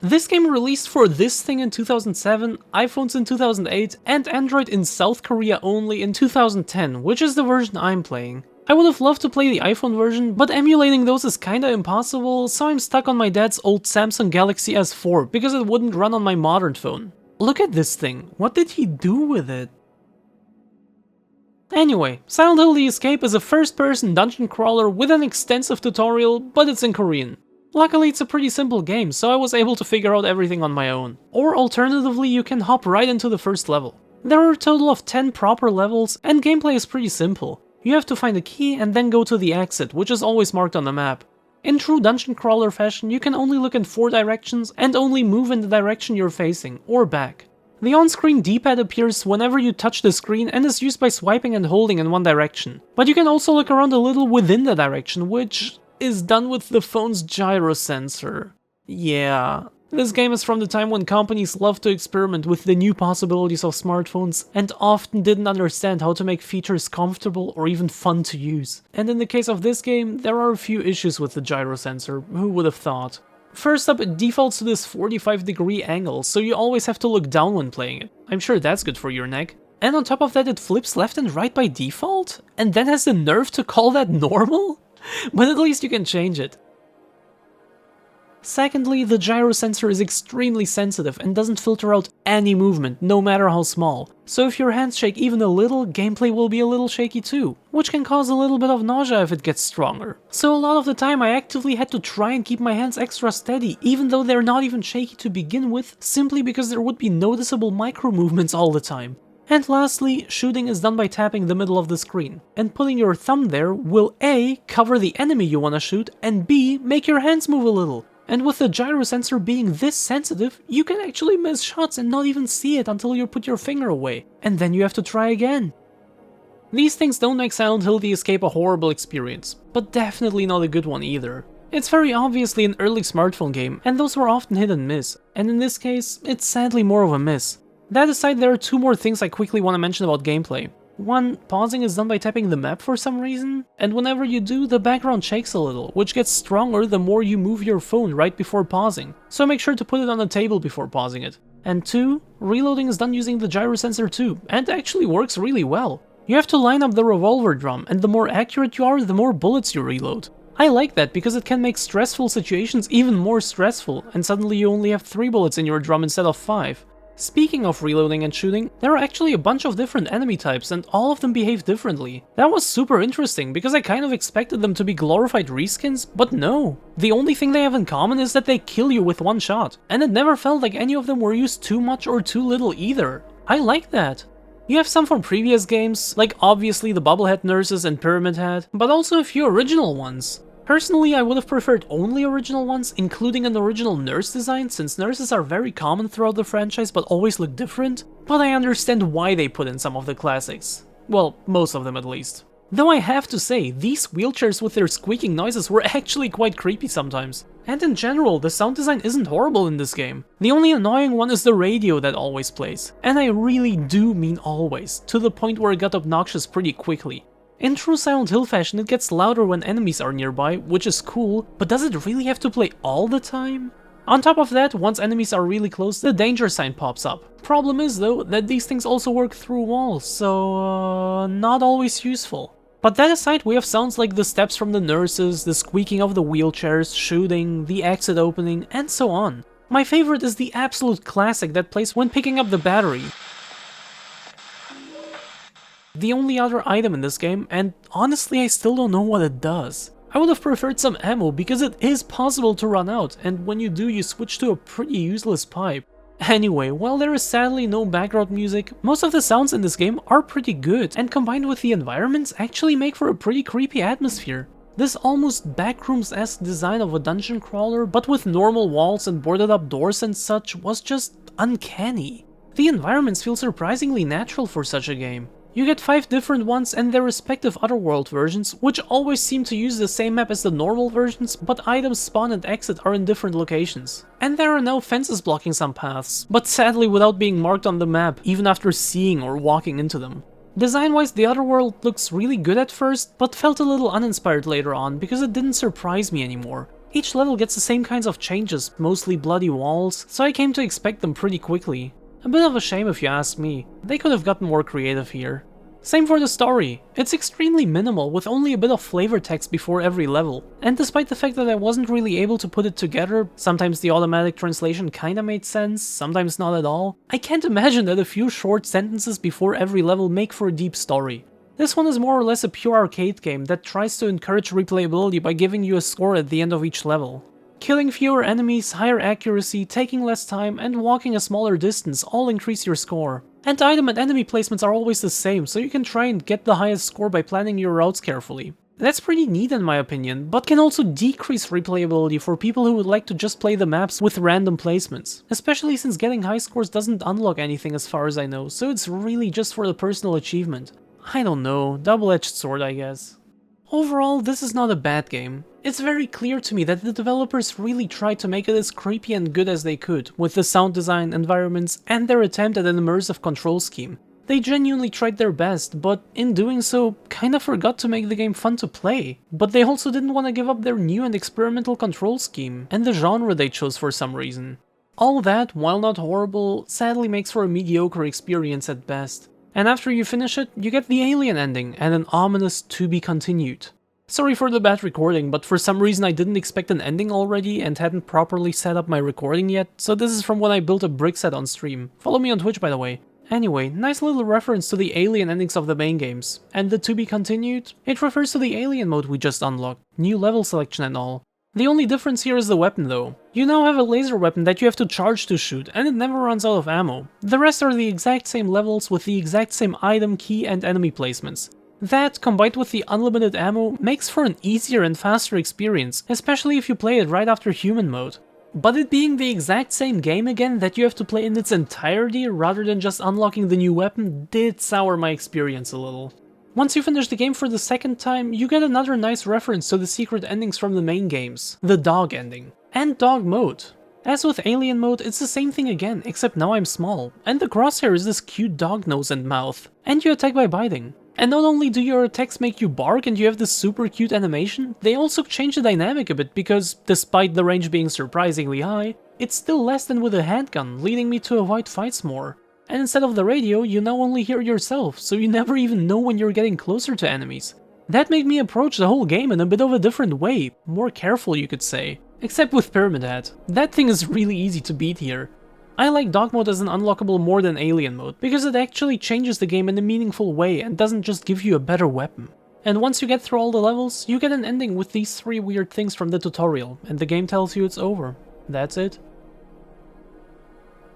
This game released for this thing in 2007, iPhones in 2008, and Android in South Korea only in 2010, which is the version I'm playing. I would have loved to play the iPhone version, but emulating those is kinda impossible, so I'm stuck on my dad's old Samsung Galaxy S4 because it wouldn't run on my modern phone. Look at this thing, what did he do with it? Anyway, Silent Hill: The Escape is a first-person dungeon crawler with an extensive tutorial, but it's in Korean. Luckily, it's a pretty simple game, so I was able to figure out everything on my own. Or alternatively, you can hop right into the first level. There are a total of 10 proper levels, and gameplay is pretty simple. You have to find a key and then go to the exit, which is always marked on the map. In true dungeon crawler fashion, you can only look in 4 directions and only move in the direction you're facing, or back. The on-screen D-pad appears whenever you touch the screen and is used by swiping and holding in one direction. But you can also look around a little within the direction, which is done with the phone's gyro sensor. Yeah, this game is from the time when companies loved to experiment with the new possibilities of smartphones and often didn't understand how to make features comfortable or even fun to use. And in the case of this game, there are a few issues with the gyro sensor, who would have thought. First up, it defaults to this 45-degree angle, so you always have to look down when playing it. I'm sure that's good for your neck. And on top of that, it flips left and right by default? And then has the nerve to call that normal? But at least you can change it. Secondly, the gyro sensor is extremely sensitive and doesn't filter out any movement, no matter how small. So if your hands shake even a little, gameplay will be a little shaky too, which can cause a little bit of nausea if it gets stronger. So a lot of the time I actively had to try and keep my hands extra steady, even though they're not even shaky to begin with, simply because there would be noticeable micro movements all the time. And lastly, shooting is done by tapping the middle of the screen, and putting your thumb there will A, cover the enemy you wanna shoot, and B, make your hands move a little. And with the gyro sensor being this sensitive, you can actually miss shots and not even see it until you put your finger away, and then you have to try again. These things don't make Silent Hill: The Escape a horrible experience, but definitely not a good one either. It's very obviously an early smartphone game, and those were often hit and miss, and in this case, it's sadly more of a miss. That aside, there are 2 more things I quickly want to mention about gameplay. One, pausing is done by tapping the map for some reason, and whenever you do, the background shakes a little, which gets stronger the more you move your phone right before pausing, so make sure to put it on the table before pausing it. And 2, reloading is done using the gyro sensor too, and actually works really well. You have to line up the revolver drum, and the more accurate you are, the more bullets you reload. I like that because it can make stressful situations even more stressful, and suddenly you only have 3 bullets in your drum instead of 5. Speaking of reloading and shooting, there are actually a bunch of different enemy types and all of them behave differently. That was super interesting because I kind of expected them to be glorified reskins, but no. The only thing they have in common is that they kill you with one shot, and it never felt like any of them were used too much or too little either. I like that. You have some from previous games, like obviously the Bubblehead Nurses and Pyramid Head, but also a few original ones. Personally, I would have preferred only original ones, including an original nurse design, since nurses are very common throughout the franchise but always look different, but I understand why they put in some of the classics. Well, most of them at least. Though I have to say, these wheelchairs with their squeaking noises were actually quite creepy sometimes. And in general, the sound design isn't horrible in this game. The only annoying one is the radio that always plays. And I really do mean always, to the point where it got obnoxious pretty quickly. In true Silent Hill fashion, it gets louder when enemies are nearby, which is cool, but does it really have to play all the time? On top of that, once enemies are really close, the danger sign pops up. Problem is though, that these things also work through walls, so not always useful. But that aside, we have sounds like the steps from the nurses, the squeaking of the wheelchairs, shooting, the exit opening, and so on. My favorite is the absolute classic that plays when picking up the battery. The only other item in this game, and honestly I still don't know what it does. I would have preferred some ammo because it is possible to run out, and when you do you switch to a pretty useless pipe. Anyway, while there is sadly no background music, most of the sounds in this game are pretty good, and combined with the environments actually make for a pretty creepy atmosphere. This almost backrooms-esque design of a dungeon crawler, but with normal walls and boarded up doors and such, was just uncanny. The environments feel surprisingly natural for such a game. You get 5 different ones and their respective Otherworld versions, which always seem to use the same map as the normal versions, but items spawn and exit are in different locations. And there are now fences blocking some paths, but sadly without being marked on the map, even after seeing or walking into them. Design-wise, the Otherworld looks really good at first, but felt a little uninspired later on because it didn't surprise me anymore. Each level gets the same kinds of changes, mostly bloody walls, so I came to expect them pretty quickly. A bit of a shame if you ask me. They could have gotten more creative here. Same for the story. It's extremely minimal, with only a bit of flavor text before every level. And despite the fact that I wasn't really able to put it together, sometimes the automatic translation kinda made sense, sometimes not at all, I can't imagine that a few short sentences before every level make for a deep story. This one is more or less a pure arcade game that tries to encourage replayability by giving you a score at the end of each level. Killing fewer enemies, higher accuracy, taking less time, and walking a smaller distance all increase your score. And item and enemy placements are always the same, so you can try and get the highest score by planning your routes carefully. That's pretty neat in my opinion, but can also decrease replayability for people who would like to just play the maps with random placements. Especially since getting high scores doesn't unlock anything as far as I know, so it's really just for the personal achievement. I don't know, double-edged sword I guess. Overall, this is not a bad game. It's very clear to me that the developers really tried to make it as creepy and good as they could, with the sound design, environments, and their attempt at an immersive control scheme. They genuinely tried their best, but in doing so, kinda forgot to make the game fun to play. But they also didn't want to give up their new and experimental control scheme, and the genre they chose for some reason. All that, while not horrible, sadly makes for a mediocre experience at best. And after you finish it, you get the alien ending and an ominous to be continued. Sorry for the bad recording, but for some reason I didn't expect an ending already and hadn't properly set up my recording yet, so this is from when I built a brick set on stream. Follow me on Twitch by the way. Anyway, nice little reference to the alien endings of the main games. And the to be continued? It refers to the alien mode we just unlocked, new level selection and all. The only difference here is the weapon though. You now have a laser weapon that you have to charge to shoot, and it never runs out of ammo. The rest are the exact same levels with the exact same item, key, and enemy placements. That, combined with the unlimited ammo, makes for an easier and faster experience, especially if you play it right after human mode. But it being the exact same game again that you have to play in its entirety rather than just unlocking the new weapon did sour my experience a little. Once you finish the game for the second time, you get another nice reference to the secret endings from the main games, the dog ending, and dog mode. As with alien mode, it's the same thing again, except now I'm small, and the crosshair is this cute dog nose and mouth, and you attack by biting. And not only do your attacks make you bark and you have this super cute animation, they also change the dynamic a bit because, despite the range being surprisingly high, it's still less than with a handgun, leading me to avoid fights more. And instead of the radio, you now only hear yourself, so you never even know when you're getting closer to enemies. That made me approach the whole game in a bit of a different way, more careful you could say. Except with Pyramid Head. That thing is really easy to beat here. I like dog mode as an unlockable more than alien mode, because it actually changes the game in a meaningful way and doesn't just give you a better weapon. And once you get through all the levels, you get an ending with these 3 weird things from the tutorial, and the game tells you it's over. That's it.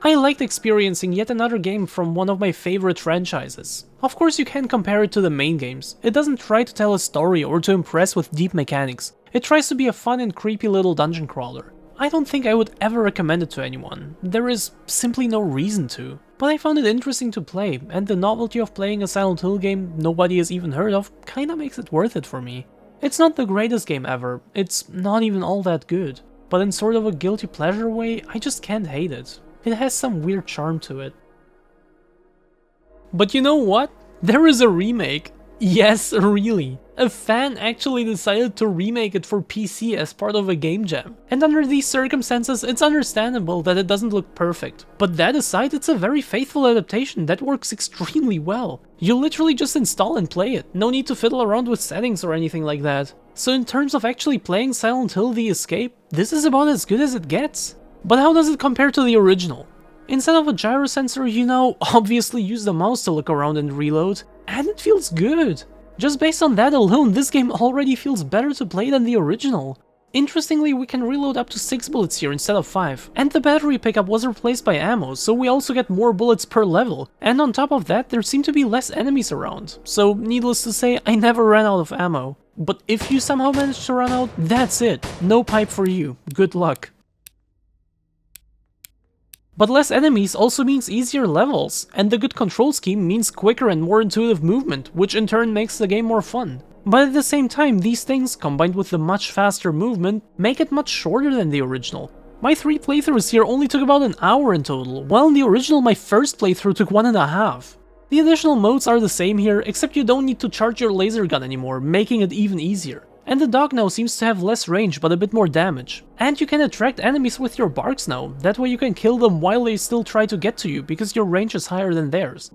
I liked experiencing yet another game from one of my favorite franchises. Of course you can't compare it to the main games. It doesn't try to tell a story or to impress with deep mechanics. It tries to be a fun and creepy little dungeon crawler. I don't think I would ever recommend it to anyone. There is simply no reason to. But I found it interesting to play, and the novelty of playing a Silent Hill game nobody has even heard of kinda makes it worth it for me. It's not the greatest game ever, it's not even all that good. But in sort of a guilty pleasure way, I just can't hate it. It has some weird charm to it. But you know what? There is a remake. Yes, really. A fan actually decided to remake it for PC as part of a game jam. And under these circumstances, it's understandable that it doesn't look perfect. But that aside, it's a very faithful adaptation that works extremely well. You literally just install and play it. No need to fiddle around with settings or anything like that. So in terms of actually playing Silent Hill: The Escape, this is about as good as it gets. But how does it compare to the original? Instead of a gyro sensor, you now obviously use the mouse to look around and reload, and it feels good. Just based on that alone, this game already feels better to play than the original. Interestingly, we can reload up to 6 bullets here instead of 5, and the battery pickup was replaced by ammo, so we also get more bullets per level, and on top of that, there seem to be less enemies around, so needless to say, I never ran out of ammo. But if you somehow manage to run out, that's it, no pipe for you, good luck. But less enemies also means easier levels, and the good control scheme means quicker and more intuitive movement, which in turn makes the game more fun. But at the same time, these things, combined with the much faster movement, make it much shorter than the original. My 3 playthroughs here only took about an hour in total, while in the original my first playthrough took 1.5. The additional modes are the same here, except you don't need to charge your laser gun anymore, making it even easier. And the dog now seems to have less range but a bit more damage. And you can attract enemies with your barks now, that way you can kill them while they still try to get to you, because your range is higher than theirs.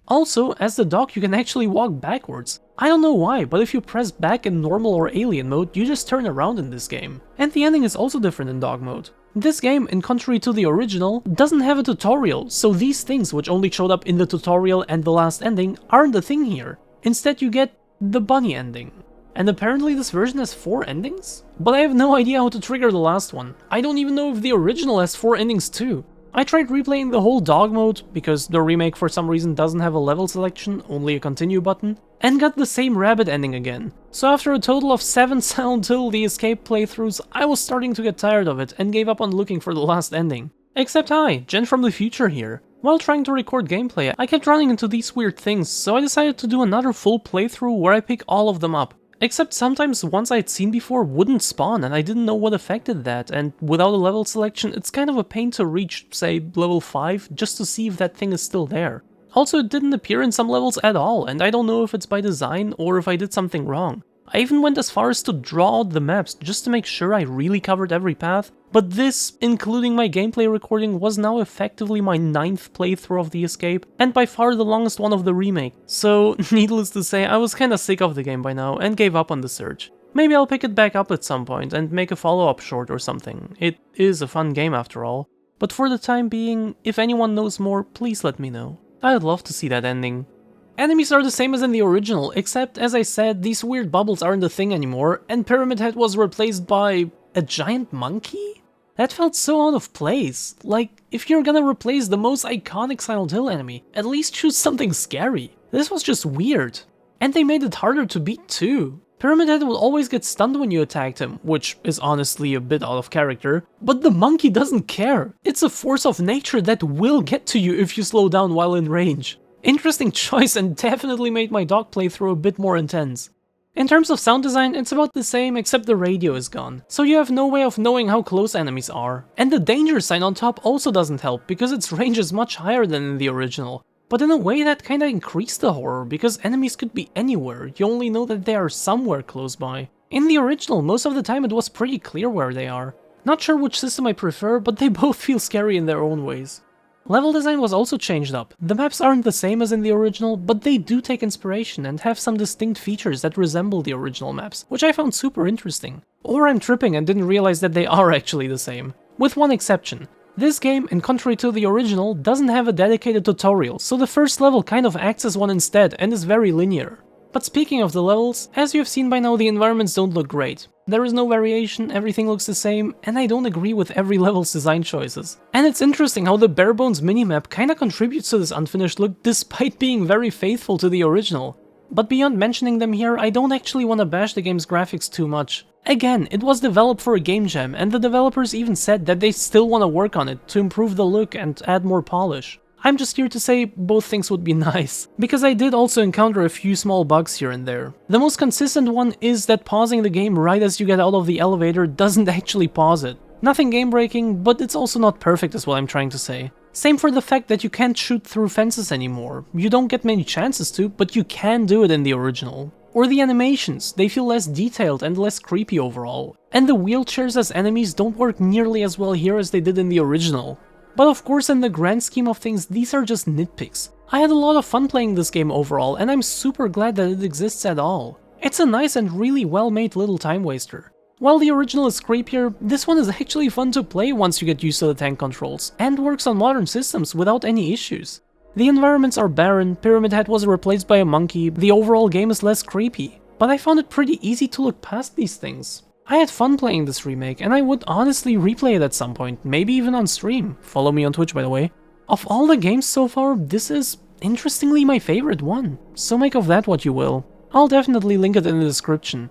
Also, as the dog you can actually walk backwards. I don't know why, but if you press back in normal or alien mode, you just turn around in this game. And the ending is also different in dog mode. This game, in contrary to the original, doesn't have a tutorial, so these things which only showed up in the tutorial and the last ending aren't a thing here. Instead you get the bunny ending. And apparently this version has 4 endings? But I have no idea how to trigger the last one. I don't even know if the original has 4 endings too. I tried replaying the whole dog mode, because the remake for some reason doesn't have a level selection, only a continue button, and got the same rabbit ending again. So after a total of 7 Silent Hill the Escape playthroughs, I was starting to get tired of it and gave up on looking for the last ending. Except hi, Jen from the future here. While trying to record gameplay, I kept running into these weird things, so I decided to do another full playthrough where I pick all of them up. Except sometimes ones I'd seen before wouldn't spawn and I didn't know what affected that, and without a level selection it's kind of a pain to reach, say, level 5 just to see if that thing is still there. Also, it didn't appear in some levels at all, and I don't know if it's by design or if I did something wrong. I even went as far as to draw out the maps just to make sure I really covered every path, but this, including my gameplay recording, was now effectively my 9th playthrough of the Escape, and by far the longest one of the remake. So, needless to say, I was kinda sick of the game by now and gave up on the search. Maybe I'll pick it back up at some point and make a follow-up short or something. It is a fun game after all. But for the time being, if anyone knows more, please let me know. I'd love to see that ending. Enemies are the same as in the original, except, as I said, these weird bubbles aren't a thing anymore, and Pyramid Head was replaced by a giant monkey? That felt so out of place. Like, if you're gonna replace the most iconic Silent Hill enemy, at least choose something scary. This was just weird. And they made it harder to beat too. Pyramid Head will always get stunned when you attacked him, which is honestly a bit out of character, but the monkey doesn't care. It's a force of nature that will get to you if you slow down while in range. Interesting choice and definitely made my dog playthrough a bit more intense. In terms of sound design, it's about the same except the radio is gone, so you have no way of knowing how close enemies are. And the danger sign on top also doesn't help, because its range is much higher than in the original. But in a way that kinda increased the horror, because enemies could be anywhere, you only know that they are somewhere close by. In the original, most of the time it was pretty clear where they are. Not sure which system I prefer, but they both feel scary in their own ways. Level design was also changed up. The maps aren't the same as in the original, but they do take inspiration and have some distinct features that resemble the original maps, which I found super interesting. Or I'm tripping and didn't realize that they are actually the same. With one exception. This game, in contrary to the original, doesn't have a dedicated tutorial, so the first level kind of acts as one instead and is very linear. But speaking of the levels, as you have seen by now, the environments don't look great. There is no variation, everything looks the same, and I don't agree with every level's design choices. And it's interesting how the barebones minimap kinda contributes to this unfinished look despite being very faithful to the original. But beyond mentioning them here, I don't actually want to bash the game's graphics too much. Again, it was developed for a game jam, and the developers even said that they still want to work on it to improve the look and add more polish. I'm just here to say both things would be nice, because I did also encounter a few small bugs here and there. The most consistent one is that pausing the game right as you get out of the elevator doesn't actually pause it. Nothing game breaking, but it's also not perfect is what I'm trying to say. Same for the fact that you can't shoot through fences anymore. You don't get many chances to, but you can do it in the original. Or the animations, they feel less detailed and less creepy overall. And the wheelchairs as enemies don't work nearly as well here as they did in the original. But of course, in the grand scheme of things, these are just nitpicks. I had a lot of fun playing this game overall, and I'm super glad that it exists at all. It's a nice and really well made little time waster. While the original is creepier, this one is actually fun to play once you get used to the tank controls, and works on modern systems without any issues. The environments are barren, Pyramid Head was replaced by a monkey, the overall game is less creepy, but I found it pretty easy to look past these things. I had fun playing this remake, and I would honestly replay it at some point, maybe even on stream. Follow me on Twitch, by the way. Of all the games so far, this is, interestingly, my favorite one, so make of that what you will. I'll definitely link it in the description.